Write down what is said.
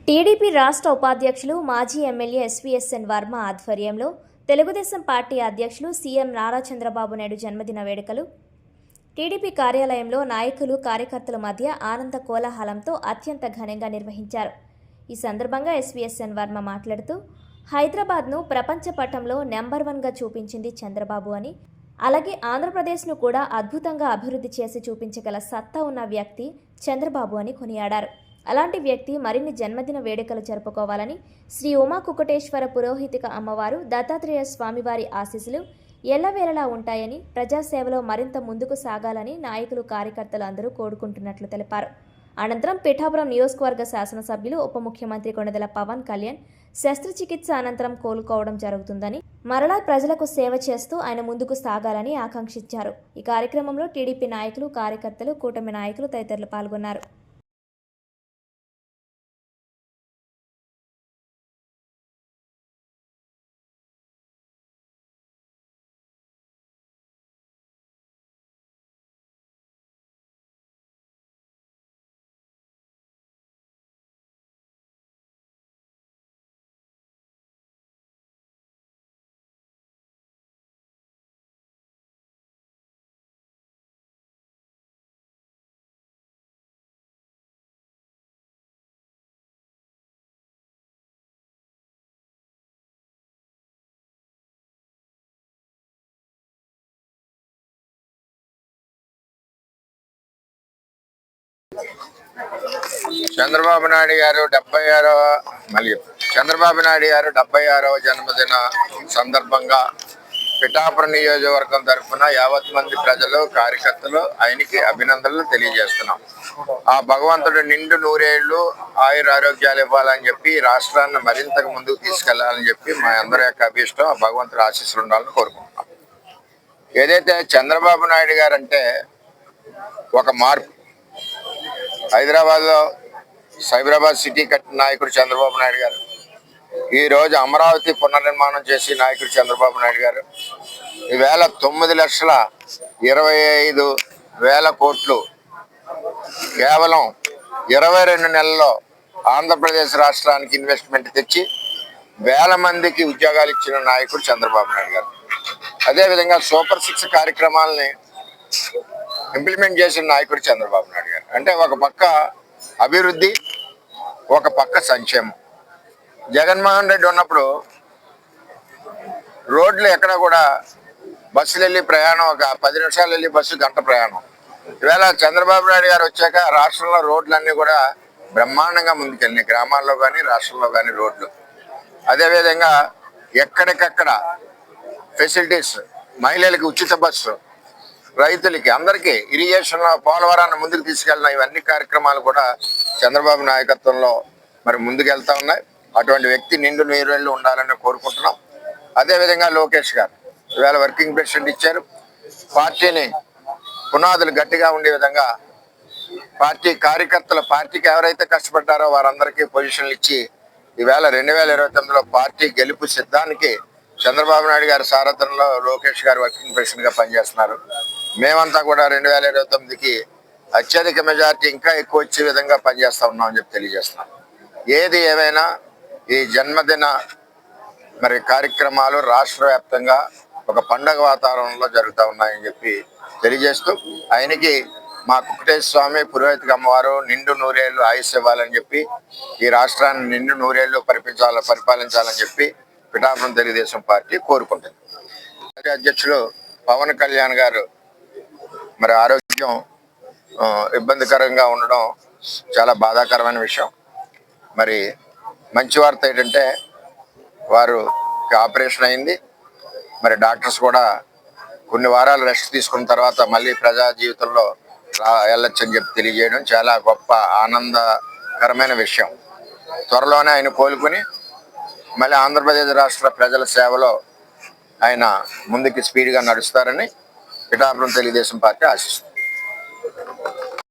TDP రాష్ట్ర ఉపాధ్యక్షులు మాజీ ఎమ్మెల్యే ఎస్వీఎస్ఎన్ వర్మ ఆధ్వర్యంలో తెలుగుదేశం పార్టీ అధ్యక్షులు సీఎం నారా చంద్రబాబు నాయుడు జన్మదిన వేడుకలు టీడీపీ కార్యాలయంలో నాయకులు కార్యకర్తల మధ్య ఆనంద కోలాహలంతో అత్యంత ఘనంగా నిర్వహించారు. ఈ సందర్భంగా ఎస్వీఎస్ఎన్ వర్మ మాట్లాడుతూ హైదరాబాద్ను ప్రపంచ పటంలో నెంబర్ 1గా చూపించింది చంద్రబాబు అని, అలాగే ఆంధ్రప్రదేశ్ను కూడా అద్భుతంగా అభివృద్ధి చేసి చూపించగల సత్తా ఉన్న వ్యక్తి చంద్రబాబు అని కొనియాడారు. అలాంటి వ్యక్తి మరిన్ని జన్మదిన వేడుకలు జరుపుకోవాలని, శ్రీ ఉమా కుకుటేశ్వర పురోహితిక అమ్మవారు దత్తాత్రేయ స్వామివారి ఆశీస్సులు ఎల్లవేళలా ఉంటాయని, ప్రజాసేవలో మరింత ముందుకు సాగాలని నాయకులు కార్యకర్తలు అందరూ కోరుకుంటున్నట్లు తెలిపారు. అనంతరం పిఠాపురం నియోజకవర్గ శాసనసభ్యులు ఉప ముఖ్యమంత్రి కొణిదెల పవన్ కళ్యాణ్ శస్త్రచికిత్స అనంతరం కోలుకోవడం జరుగుతుందని, మరలా ప్రజలకు సేవ చేస్తూ ఆయన ముందుకు సాగాలని ఆకాంక్షించారు. ఈ కార్యక్రమంలో టీడీపీ నాయకులు, కార్యకర్తలు, కూటమి నాయకులు తదితరులు పాల్గొన్నారు. చంద్రబాబు నాయుడు గారు 76వ జన్మదిన సందర్భంగా పిఠాపురం నియోజకవర్గం తరఫున యావత్ మంది ప్రజలు, కార్యకర్తలు ఆయనకి అభినందనలు తెలియజేస్తున్నాం. ఆ భగవంతుడు నిండు నూరేళ్లు ఆయురారోగ్యాలు ఇవ్వాలని చెప్పి రాష్ట్రాన్ని మరింతగా ముందుకు తీసుకెళ్లాలని చెప్పి మా అందరి యొక్క అభిష్టం. ఆ భగవంతుడు ఆశీస్సులు ఉండాలని కోరుకుంటున్నాం. ఏదైతే చంద్రబాబు నాయుడు గారు అంటే ఒక మార్పు. హైదరాబాద్లో సైబరాబాద్ సిటీ కట్టిన నాయకుడు చంద్రబాబు నాయుడు గారు, ఈరోజు అమరావతి పునర్నిర్మాణం చేసి నాయకుడు చంద్రబాబు నాయుడు గారు, ఈవేళ 9,25,000 కోట్లు కేవలం 22 నెలల్లో ఆంధ్రప్రదేశ్ రాష్ట్రానికి ఇన్వెస్ట్మెంట్ తెచ్చి వేల మందికి ఉద్యోగాలు ఇచ్చిన నాయకుడు చంద్రబాబు నాయుడు గారు. అదేవిధంగా సూపర్ 6 కార్యక్రమాలని ఇంప్లిమెంట్ చేసిన నాయకుడు చంద్రబాబు నాయుడు గారు. అంటే ఒక పక్క అభివృద్ధి, ఒక పక్క సంక్షేమం. జగన్మోహన్ రెడ్డి ఉన్నప్పుడు రోడ్లు ఎక్కడ కూడా బస్సులు వెళ్ళి ప్రయాణం ఒక 10 నిమిషాలు వెళ్ళి బస్సు గంట ప్రయాణం. ఈవేళ చంద్రబాబు నాయుడు గారు వచ్చాక రాష్ట్రంలో రోడ్లన్నీ కూడా బ్రహ్మాండంగా ముందుకెళ్ళినాయి. గ్రామాల్లో కానీ రాష్ట్రంలో కానీ రోడ్లు. అదేవిధంగా ఎక్కడికక్కడ ఫెసిలిటీస్, మహిళలకి ఉచిత బస్సు, రైతులకి, అందరికీ ఇరిగేషన్లో పోలవరాన్ని ముందుకు తీసుకెళ్ళిన ఇవన్నీ కార్యక్రమాలు కూడా చంద్రబాబు నాయకత్వంలో మరి ముందుకెళ్తా ఉన్నాయి. అటువంటి వ్యక్తి నిండు నీరెళ్ళు ఉండాలని కోరుకుంటున్నాం. అదేవిధంగా లోకేష్ గారు ఈవేళ వర్కింగ్ ప్రెసిడెంట్ ఇచ్చారు. పార్టీని పునాదులు గట్టిగా ఉండే విధంగా పార్టీ కార్యకర్తలు, పార్టీకి ఎవరైతే కష్టపడ్డారో వారందరికీ పొజిషన్లు ఇచ్చి ఈవేళ 2029లో పార్టీ గెలుపు సిద్ధానికి చంద్రబాబు నాయుడు గారి సారథ్యంలో లోకేష్ గారు వర్కింగ్ ప్రెసిడెంట్గా పనిచేస్తున్నారు. మేమంతా కూడా 2029కి అత్యధిక మెజార్టీ ఇంకా ఎక్కువ వచ్చే విధంగా పనిచేస్తూ ఉన్నామని చెప్పి తెలియజేస్తున్నాం. ఏది ఏమైనా ఈ జన్మదిన మరి కార్యక్రమాలు రాష్ట్ర వ్యాప్తంగా ఒక పండగ వాతావరణంలో జరుగుతూ ఉన్నాయని చెప్పి తెలియజేస్తూ, ఆయనకి మా కుకుటేశ్వర స్వామి పురోహితిక అమ్మవారు నిండు నూరేళ్లు ఆయుష్ ఇవ్వాలని చెప్పి, ఈ రాష్ట్రాన్ని నిండు నూరేళ్లు పరిపాలించాలని చెప్పి పిఠాపురం తెలుగుదేశం పార్టీ కోరుకుంటుంది. అధ్యక్షులు పవన్ కళ్యాణ్ గారు మరి ఆరోగ్యం ఇబ్బందికరంగా ఉండడం చాలా బాధాకరమైన విషయం. మరి మంచి వార్త ఏంటంటే వారు ఆపరేషన్ అయింది. మరి డాక్టర్స్ కూడా కొన్ని వారాలు రెస్ట్ తీసుకున్న తర్వాత మళ్ళీ ప్రజా జీవితంలో వెళ్ళొచ్చని చెప్పి తెలియజేయడం చాలా గొప్ప ఆనందకరమైన విషయం. త్వరలోనే ఆయన కోలుకుని మళ్ళీ ఆంధ్రప్రదేశ్ రాష్ట్ర ప్రజల సేవలో ఆయన ముందుకి స్పీడ్గా నడుస్తారని పిఠాపురం తెలుగుదేశం పార్టీ ఆశిస్తుంది.